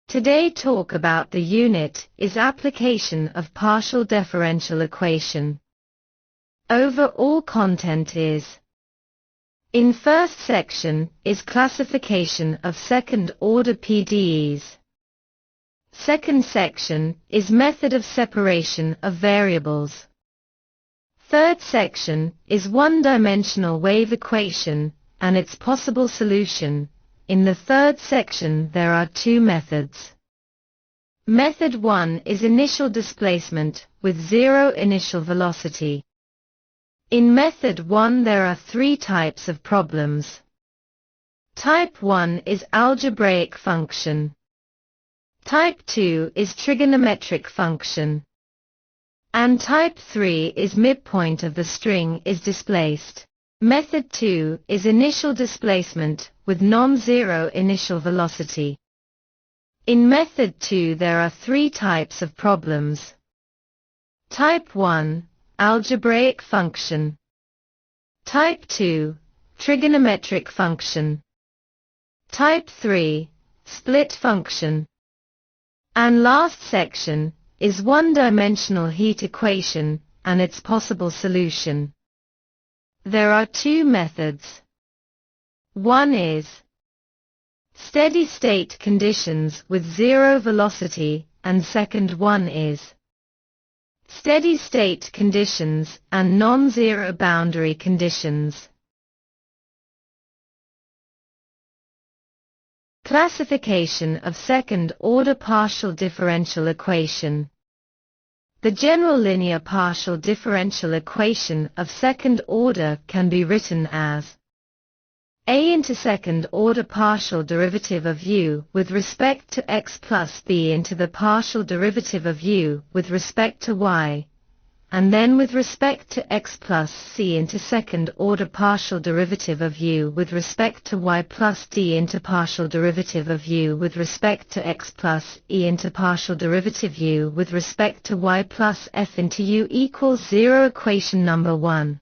Today talk about the unit is application of partial differential equation. Overall content is: in first section is classification of second order PDEs. Second section is method of separation of variables. Third section is one-dimensional wave equation and its possible solution. In the third section there are two methods. Method 1 is initial displacement with zero initial velocity. In method 1 there are three types of problems. Type 1 is algebraic function. Type 2 is trigonometric function. And type 3 is midpoint of the string is displaced. Method 2 is initial displacement with non-zero initial velocity. In method 2 there are three types of problems. Type 1, algebraic function. Type 2, trigonometric function. Type 3, split function. And last section is one-dimensional heat equation and its possible solution. There are two methods. One is steady-state conditions with zero velocity, and second one is steady-state conditions and non-zero boundary conditions. Classification of second-order partial differential equation. The general linear partial differential equation of second order can be written as A into second order partial derivative of u with respect to x plus b into the partial derivative of u with respect to y, and then with respect to x plus c into second order partial derivative of u with respect to y plus d into partial derivative of u with respect to x plus e into partial derivative u with respect to y plus f into u equals 0. Equation number 1.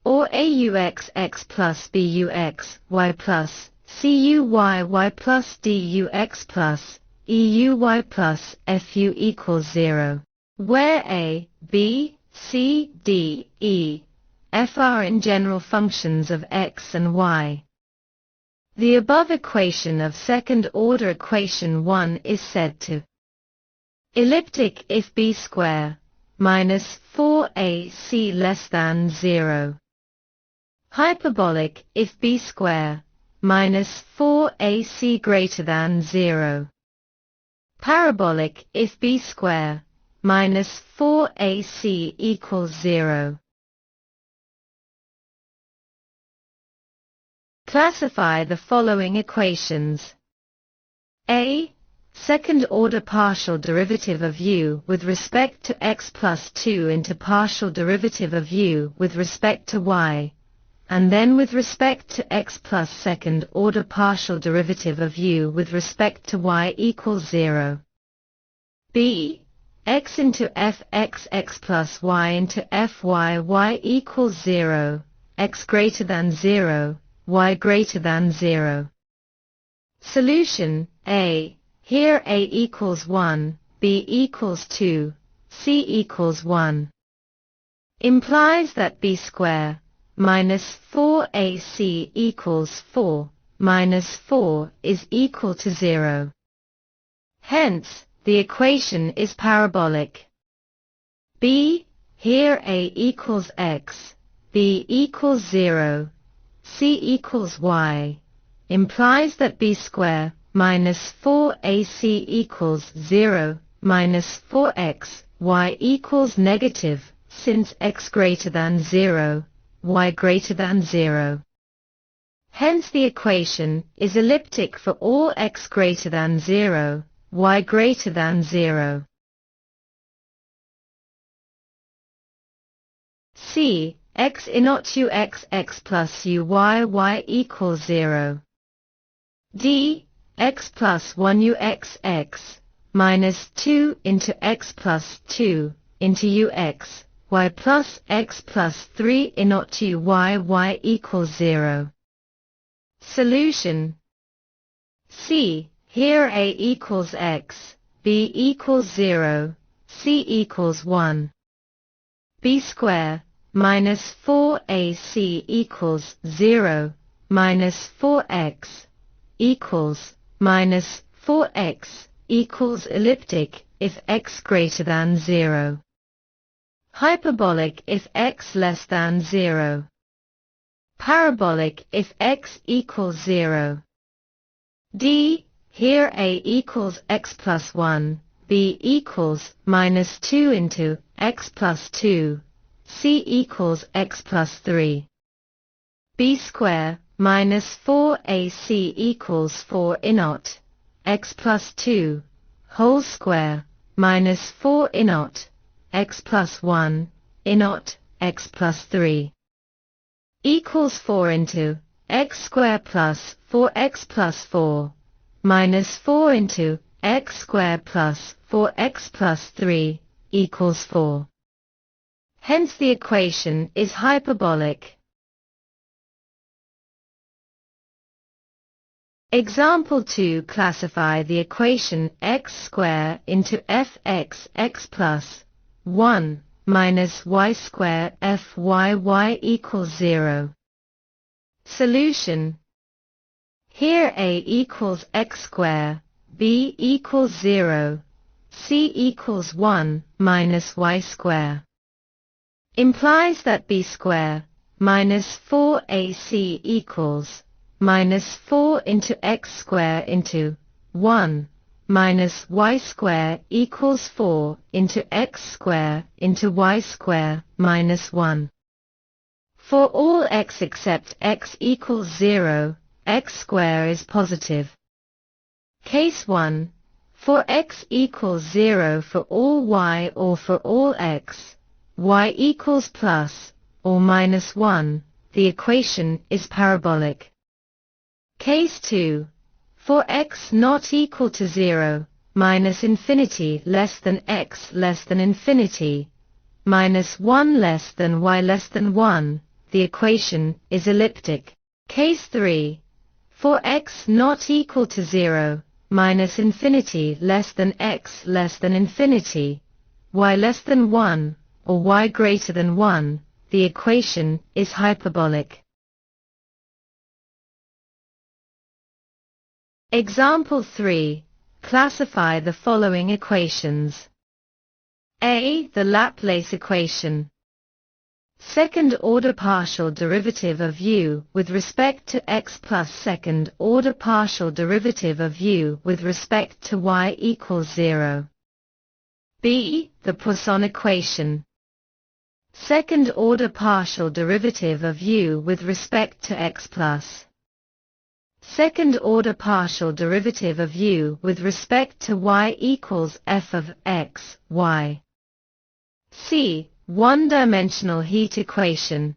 Or AUX x plus BUX y plus CUY y plus DUX plus EUY plus FU equals 0. Where A, B, C, D, E, F are in general functions of x and y. The above equation of second-order equation 1 is said to elliptic if b square minus 4ac less than 0. Hyperbolic if b square minus 4ac greater than 0. Parabolic if b square minus 4ac equals 0. Classify the following equations. A. Second-order partial derivative of u with respect to x plus 2 into partial derivative of u with respect to y, and then with respect to x plus second-order partial derivative of u with respect to y equals 0. B. X into fx x plus y into fy y equals 0, x greater than 0, y greater than 0. Solution. A. Here A equals 1, B equals 2, C equals 1. Implies that b square minus 4ac equals 4, minus 4 is equal to 0. Hence, the equation is parabolic. B. Here A equals x, B equals 0, C equals y, implies that b square minus 4ac equals 0, minus 4x, y equals negative, since x greater than 0, y greater than 0. Hence the equation is elliptic for all x greater than 0, y greater than 0. C. X inot u x x plus u y y equals 0. D. X plus 1 u x x minus 2 into x plus 2 into u x y plus x plus 3 inot u y y equals 0. Solution. C. here a equals x, b equals 0, c equals 1. b square minus 4ac equals 0, minus 4x equals minus 4x equals elliptic if x greater than 0. Hyperbolic if x less than 0. Parabolic if x equals 0. D, here a equals x plus 1, b equals minus 2 into x plus 2, c equals x plus 3. b square minus 4ac equals 4 inot, x plus 2, whole square, minus 4 inot, x plus 1, inot, x plus 3. Equals 4 into x square plus 4x plus 4, minus 4 into x square plus 4x plus 3, equals 4. Hence the equation is hyperbolic. Example 2. Classify the equation x square into fx x plus 1 minus y square fyy equals 0. Solution. Here a equals x square, b equals 0, c equals 1 minus y square. Implies that b square minus 4ac equals minus 4 into x square into 1 minus y square equals 4 into x square into y square minus 1. For all x except x equals 0, x square is positive. Case 1. For x equals 0 for all y or for all x, y equals plus or minus 1, the equation is parabolic. Case 2. For x not equal to 0, minus infinity less than x less than infinity, minus 1 less than y less than 1, the equation is elliptic. Case 3. For x not equal to 0, minus infinity less than x less than infinity, y less than 1, or y greater than 1, the equation is hyperbolic. Example 3. Classify the following equations. A. The Laplace equation. Second order partial derivative of u with respect to x plus second order partial derivative of u with respect to y equals 0. B. The Poisson equation. Second order partial derivative of u with respect to x plus second order partial derivative of u with respect to y equals f of x, y. C. One-dimensional heat equation.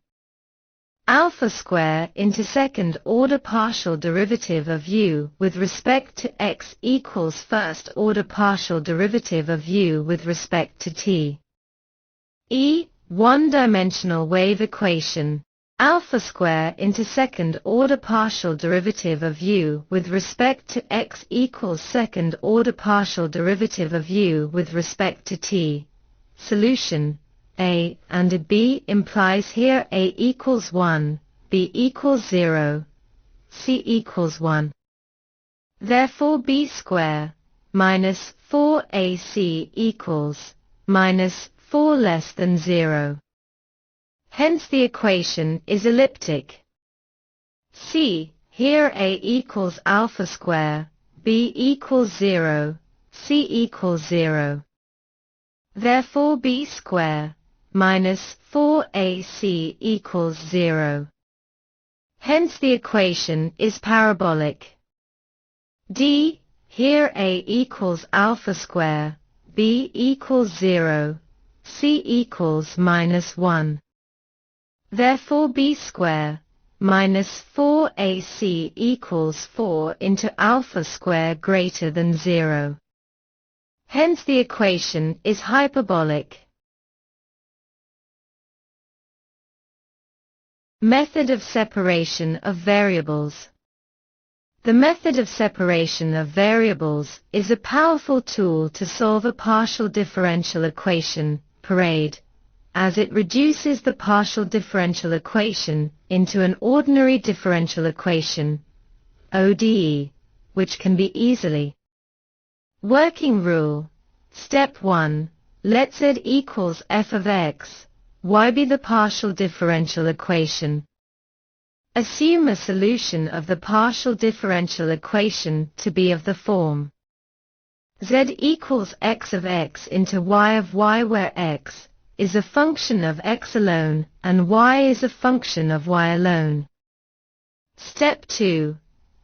Alpha square into second order partial derivative of u with respect to x equals first order partial derivative of u with respect to t. E. One-dimensional wave equation. Alpha square into second order partial derivative of u with respect to x equals second order partial derivative of u with respect to t. Solution. A and a b implies here a equals 1, b equals 0, c equals 1. Therefore b square minus 4ac equals minus 4 less than 0. Hence the equation is elliptic. C. Here a equals alpha square, b equals 0, c equals 0. Therefore b square minus 4ac equals 0. Hence the equation is parabolic. D. Here a equals alpha square, b equals 0, c equals minus 1. Therefore b square minus 4ac equals 4 into alpha square greater than 0. Hence the equation is hyperbolic. Method of separation of variables. The method of separation of variables is a powerful tool to solve a partial differential equation, PARADE, as it reduces the partial differential equation into an ordinary differential equation, ODE, which can be easily. Working rule. Step 1. Let z equals f of x, y be the partial differential equation. Assume a solution of the partial differential equation to be of the form z equals x of x into y of y, where x is a function of x alone and y is a function of y alone. Step 2.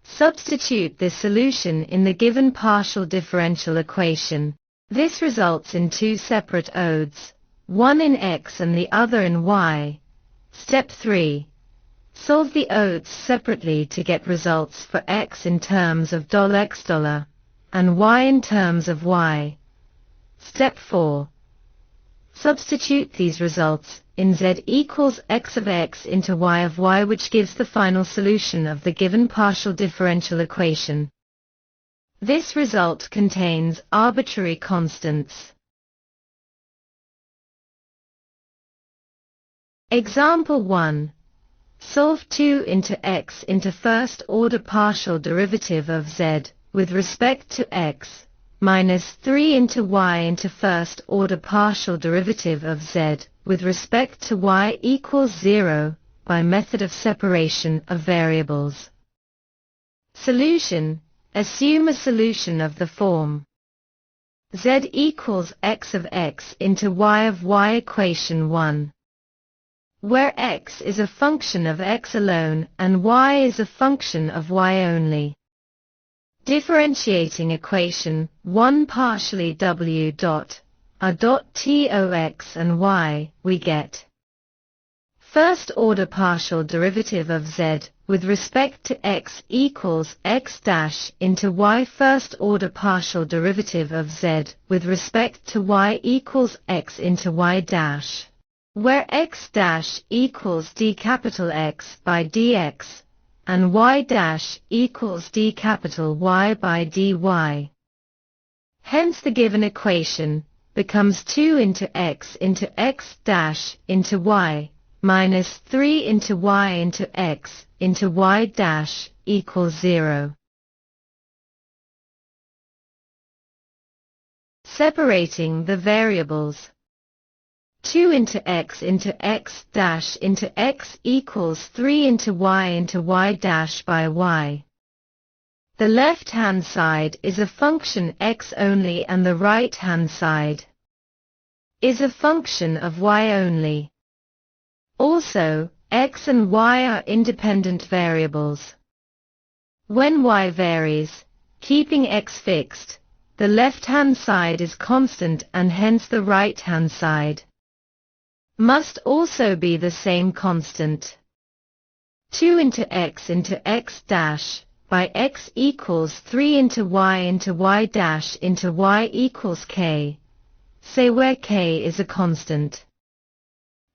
Substitute this solution in the given partial differential equation. This results in two separate ODEs, one in x and the other in y. Step 3. Solve the ODEs separately to get results for x in terms of $x and y in terms of y. Step 4. Substitute these results in z equals x of x into y of y, which gives the final solution of the given partial differential equation. This result contains arbitrary constants. Example 1. Solve 2 into x into first-order partial derivative of z with respect to x, minus 3 into y into first-order partial derivative of z with respect to y equals 0 by method of separation of variables. Solution. Assume a solution of the form z equals x of x into y of y, equation 1, where x is a function of x alone and y is a function of y only. Differentiating equation 1 partially w dot r dot t o x and y, we get first order partial derivative of z with respect to x equals x dash into y, first order partial derivative of z with respect to y equals x into y dash, where x dash equals d capital X by dx and y dash equals d capital Y by dy. Hence the given equation becomes 2 into x dash into y minus 3 into y into x into y dash equals 0. Separating the variables. 2 into x dash into x equals 3 into y dash by y. The left-hand side is a function x only and the right-hand side is a function of y only. Also, x and y are independent variables. When y varies, keeping x fixed, the left-hand side is constant and hence the right-hand side must also be the same constant. 2 into x dash by x equals 3 into y dash into y equals k, say where k is a constant,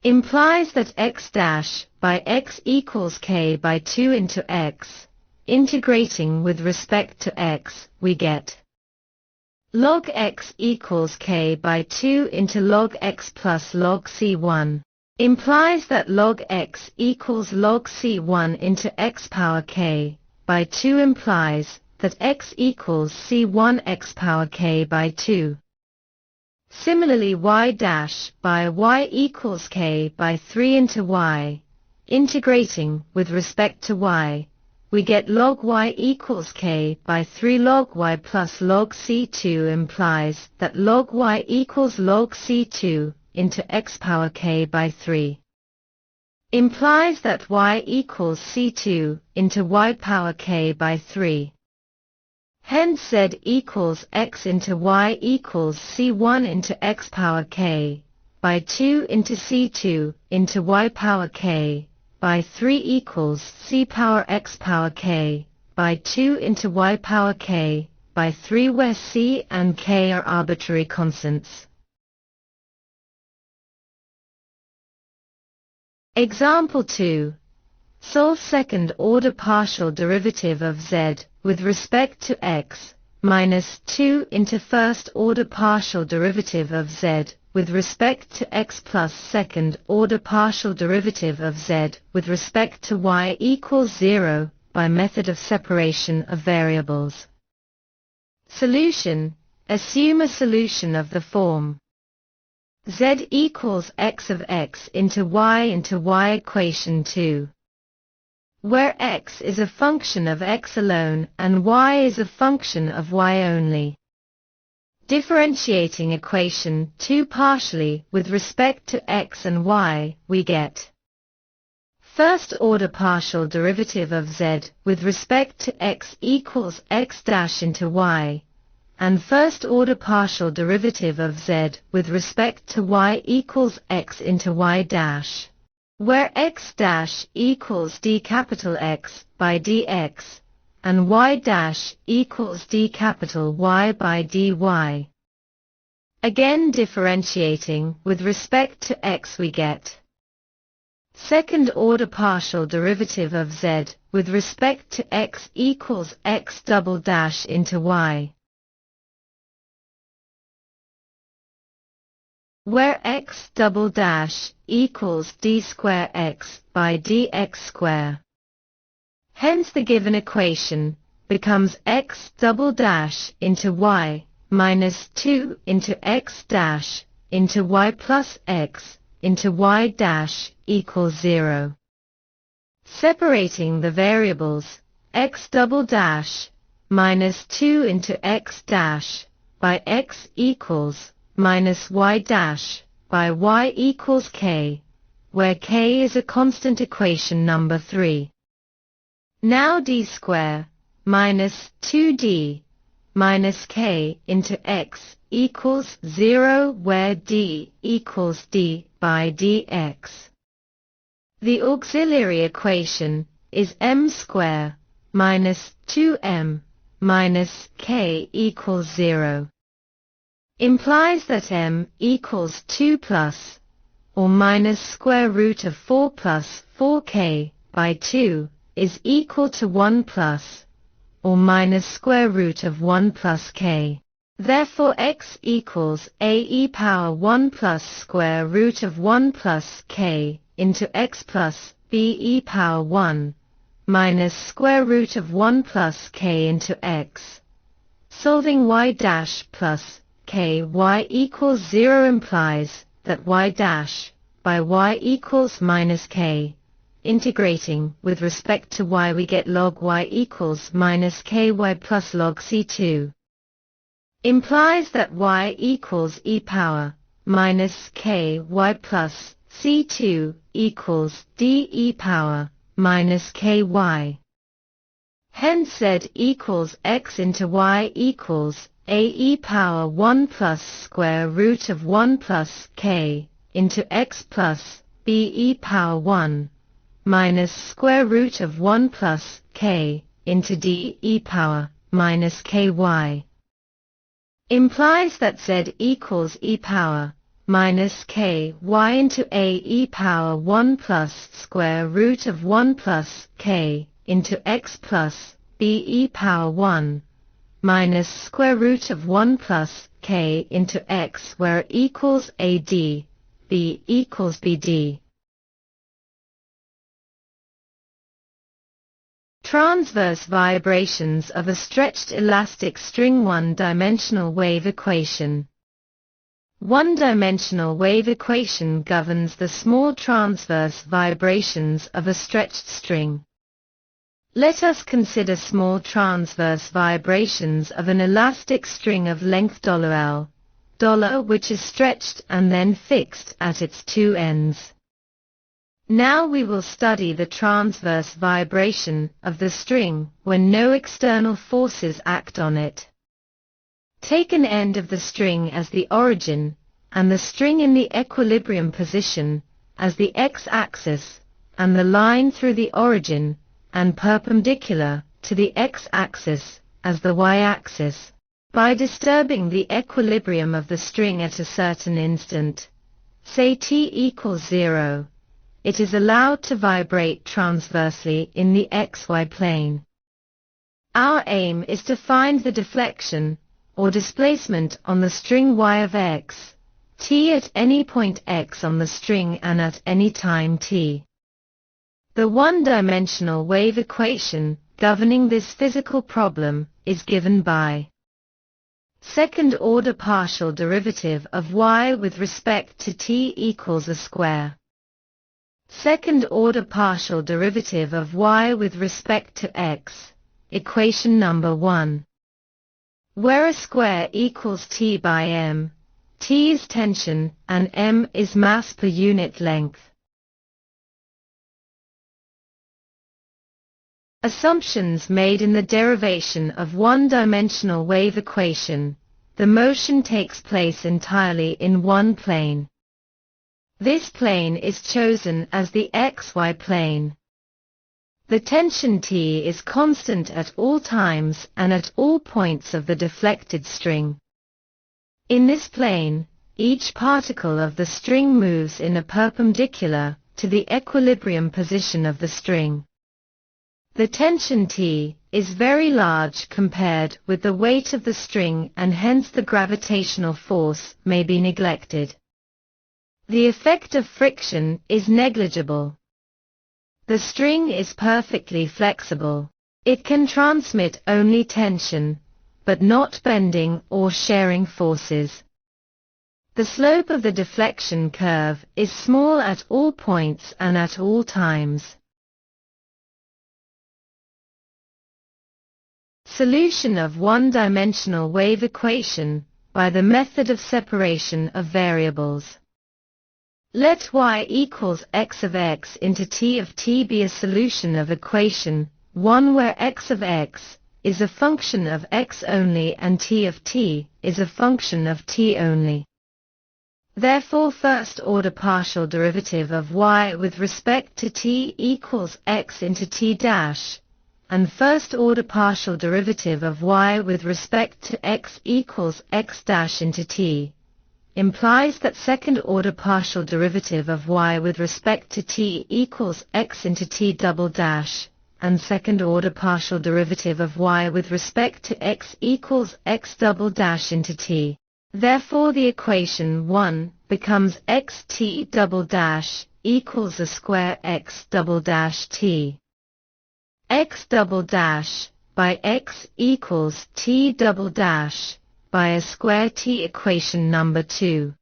implies that x dash by x equals k by 2 into x. Integrating with respect to x, we get log x equals k by 2 into log x plus log c1, implies that log x equals log c1 into x power k by 2, implies that x equals c1 x power k by 2. Similarly, y dash by y equals k by 3 into y. Integrating with respect to y, we get log y equals k by 3 log y plus log c2, implies that log y equals log c2 into x power k by 3. Implies that y equals c2 into y power k by 3. Hence z equals x into y equals c1 into x power k by 2 into c2 into y power k by 3 equals c power x power k by 2 into y power k by 3, where c and k are arbitrary constants. Example 2. Solve second-order partial derivative of z with respect to x, minus 2 into first order partial derivative of z with respect to x plus second order partial derivative of z with respect to y equals 0 by method of separation of variables. Solution. Assume a solution of the form z equals x of x into y equation 2, where x is a function of x alone and y is a function of y only. Differentiating equation 2 partially with respect to x and y, we get first order partial derivative of z with respect to x equals x dash into y, and first order partial derivative of z with respect to y equals x into y dash, where x dash equals d capital X by dx, and y dash equals d capital Y by dy. Again differentiating with respect to x, we get second order partial derivative of z with respect to x equals x double dash into y, where x double dash equals d square x by dx square. Hence the given equation becomes x double dash into y minus 2 into x dash into y plus x into y dash equals 0. Separating the variables, x double dash minus 2 into x dash by x equals minus y dash by y equals k, where k is a constant equation number 3. Now d square minus 2d minus k into x equals 0, where d equals d by dx. The auxiliary equation is m square minus 2m minus k equals 0. Implies that m equals 2 plus or minus square root of 4 plus 4k by 2 is equal to 1 plus or minus square root of 1 plus k. Therefore x equals a e power 1 plus square root of 1 plus k into x plus b e power 1 minus square root of 1 plus k into x. Solving y dash plus k y equals 0 implies that y dash by y equals minus k. Integrating with respect to y, we get log y equals minus ky plus log c2. Implies that y equals e power minus ky plus c2 equals d e power minus ky. Hence z equals x into y equals a e power 1 plus square root of 1 plus k into x plus b e power 1 minus square root of 1 plus k into d e power minus ky. Implies that z equals e power minus ky into a e power 1 plus square root of 1 plus k into x plus b e power 1 minus square root of 1 plus k into x, where equals ad, b equals bd. Transverse vibrations of a stretched elastic string. One-dimensional wave equation. One-dimensional wave equation governs the small transverse vibrations of a stretched string. Let us consider small transverse vibrations of an elastic string of length $L, which is stretched and then fixed at its two ends. Now we will study the transverse vibration of the string when no external forces act on it. Take an end of the string as the origin, and the string in the equilibrium position as the x-axis, and the line through the origin and perpendicular to the x-axis as the y-axis. By disturbing the equilibrium of the string at a certain instant, say t equals 0, it is allowed to vibrate transversely in the xy plane. Our aim is to find the deflection, or displacement on the string y of x, t at any point x on the string and at any time t. The one-dimensional wave equation governing this physical problem is given by second-order partial derivative of y with respect to t equals a square. Second-order partial derivative of y with respect to x, equation number 1. Where a square equals t by m, t is tension and m is mass per unit length. Assumptions made in the derivation of one-dimensional wave equation. The motion takes place entirely in one plane. This plane is chosen as the xy plane. The tension T is constant at all times and at all points of the deflected string. In this plane, each particle of the string moves in a perpendicular to the equilibrium position of the string. The tension T is very large compared with the weight of the string and hence the gravitational force may be neglected. The effect of friction is negligible. The string is perfectly flexible. It can transmit only tension, but not bending or shearing forces. The slope of the deflection curve is small at all points and at all times. Solution of one-dimensional wave equation by the method of separation of variables. Let y equals x of x into t of t be a solution of equation 1 where x of x is a function of x only and t of t is a function of t only. Therefore first-order partial derivative of y with respect to t equals x into t dash, and first-order partial derivative of y with respect to x equals x dash into t, implies that second-order partial derivative of y with respect to t equals x into t double dash, and second-order partial derivative of y with respect to x equals x double dash into t. Therefore the equation 1 becomes xt double dash equals a square x double dash t. X double dash by x equals t double dash by a square t. Equation number 2.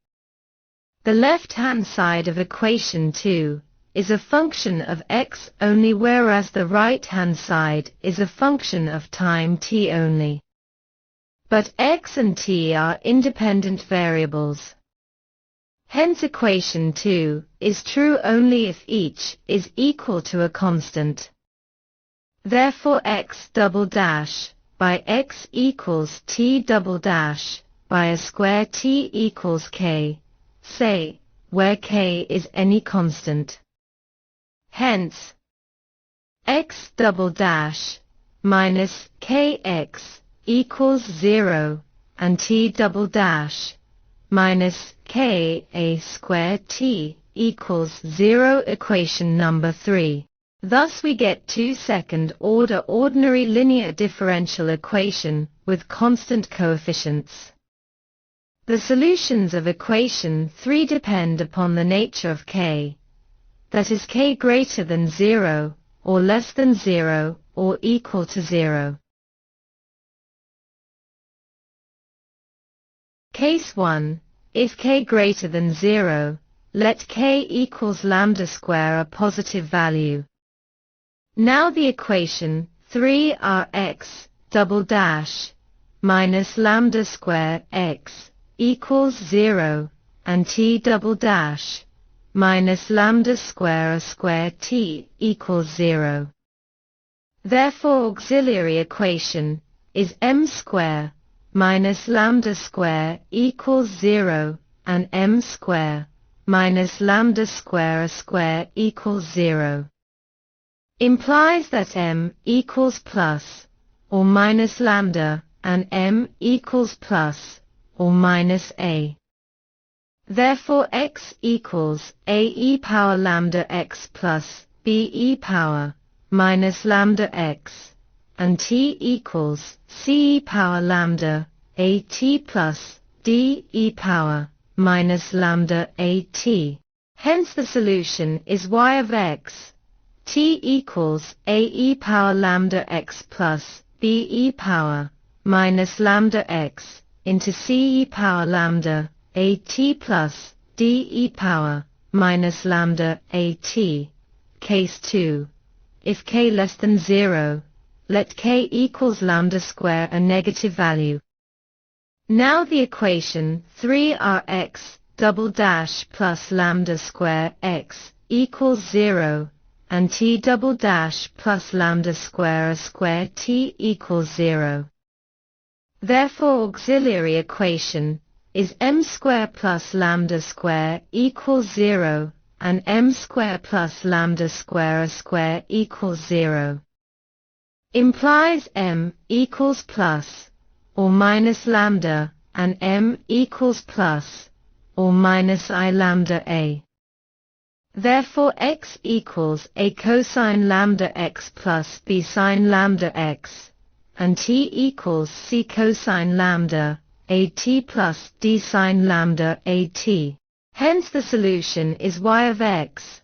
The left-hand side of equation 2 is a function of x only whereas the right-hand side is a function of time t only. But x and t are independent variables. Hence equation 2 is true only if each is equal to a constant. Therefore x double dash by x equals t double dash by a square t equals k, say, where k is any constant. Hence, x double dash minus kx equals 0, and t double dash minus k a square t equals 0. Equation number 3. Thus we get two second-order ordinary linear differential equation with constant coefficients. The solutions of equation 3 depend upon the nature of k, that is k greater than 0, or less than 0, or equal to 0. Case 1. If k greater than 0, let k equals lambda square a positive value. Now the equation 3 are x double dash minus lambda square x equals 0 and t double dash minus lambda square a square t equals 0. Therefore auxiliary equation is m square minus lambda square equals 0 and m square minus lambda square a square equals 0. Implies that m equals plus or minus lambda and m equals plus or minus a. Therefore x equals a e power lambda x plus b e power minus lambda x and t equals c e power lambda a t plus d e power minus lambda a t. Hence the solution is y of x, t equals a e power lambda x plus b e power minus lambda x into c e power lambda a t plus d e power minus lambda a t. Case 2. If k less than 0, let k equals lambda square a negative value. Now the equation 3rx double dash plus lambda square x equals 0 and t double dash plus lambda square a square t equals 0. Therefore auxiliary equation is m square plus lambda square equals 0 and m square plus lambda square a square equals 0. Implies m equals plus or minus lambda and m equals plus or minus I lambda a. Therefore x equals a cosine lambda x plus b sine lambda x, and t equals c cosine lambda a t plus d sine lambda a t. Hence the solution is y of x,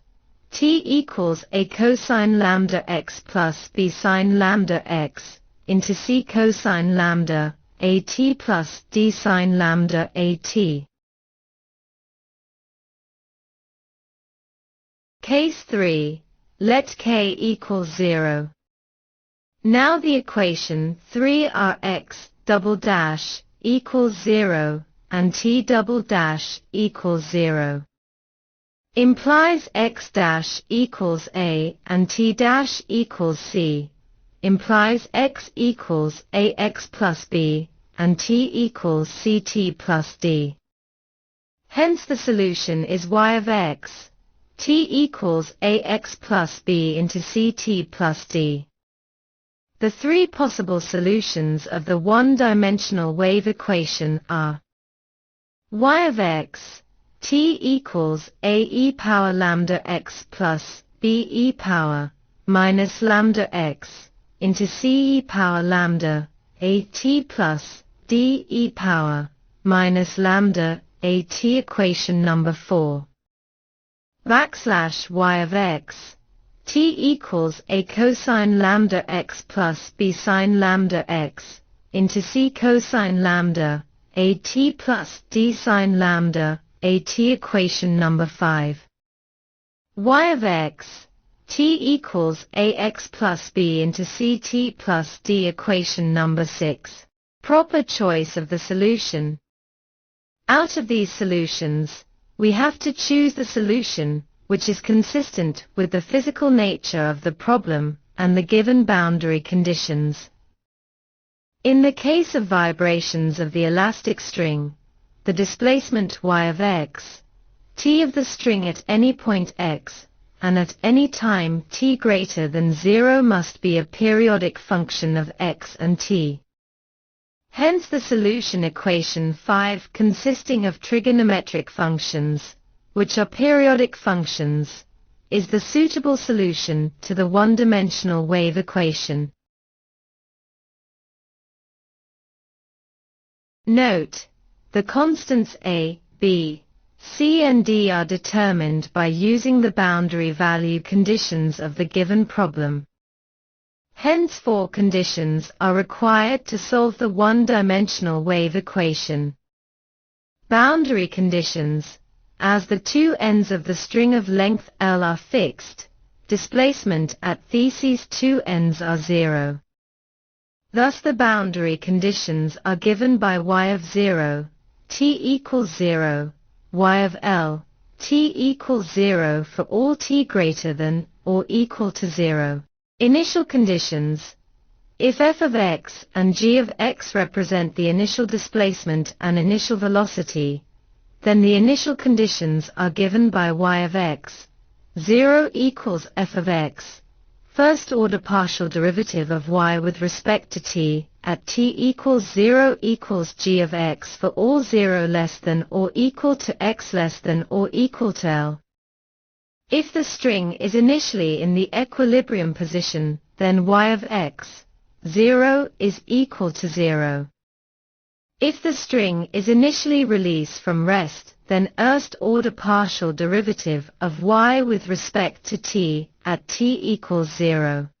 t equals a cosine lambda x plus b sine lambda x into c cosine lambda a t plus d sine lambda a t. Case 3. Let k equals 0. Now the equation 3rx double dash equals 0 and t double dash equals 0. Implies x dash equals a and t dash equals c. Implies x equals ax plus b and t equals ct plus d. Hence the solution is y of x, t equals ax plus b into ct plus d. The three possible solutions of the one-dimensional wave equation are y of x, t equals a e power lambda x plus b e power minus lambda x into c e power lambda a t plus d e power minus lambda a t. Equation number 4. Backslash y of x, t equals a cosine lambda x plus b sine lambda x into c cosine lambda a t plus d sine lambda a t. Equation number 5. Y of x, t equals ax plus b into ct plus d. Equation number 6. Proper choice of the solution. Out of these solutions, we have to choose the solution which is consistent with the physical nature of the problem and the given boundary conditions. In the case of vibrations of the elastic string, the displacement y of x, t of the string at any point x, and at any time t greater than 0 must be a periodic function of x and t. Hence the solution equation 5 consisting of trigonometric functions, which are periodic functions, is the suitable solution to the one-dimensional wave equation. Note: the constants a, b, c and d are determined by using the boundary value conditions of the given problem. Hence 4 conditions are required to solve the one-dimensional wave equation. Boundary conditions: as the two ends of the string of length L are fixed, displacement at these two ends are 0. Thus the boundary conditions are given by y of 0, t equals 0, y of L, t equals 0 for all t greater than or equal to 0. Initial conditions: if f of x and g of x represent the initial displacement and initial velocity, then the initial conditions are given by y of x, 0 equals f of x, first order partial derivative of y with respect to t, at t equals 0 equals g of x for all 0 less than or equal to x less than or equal to L. If the string is initially in the equilibrium position, then y of x, 0 is equal to 0. If the string is initially released from rest, then first order partial derivative of y with respect to t at t equals 0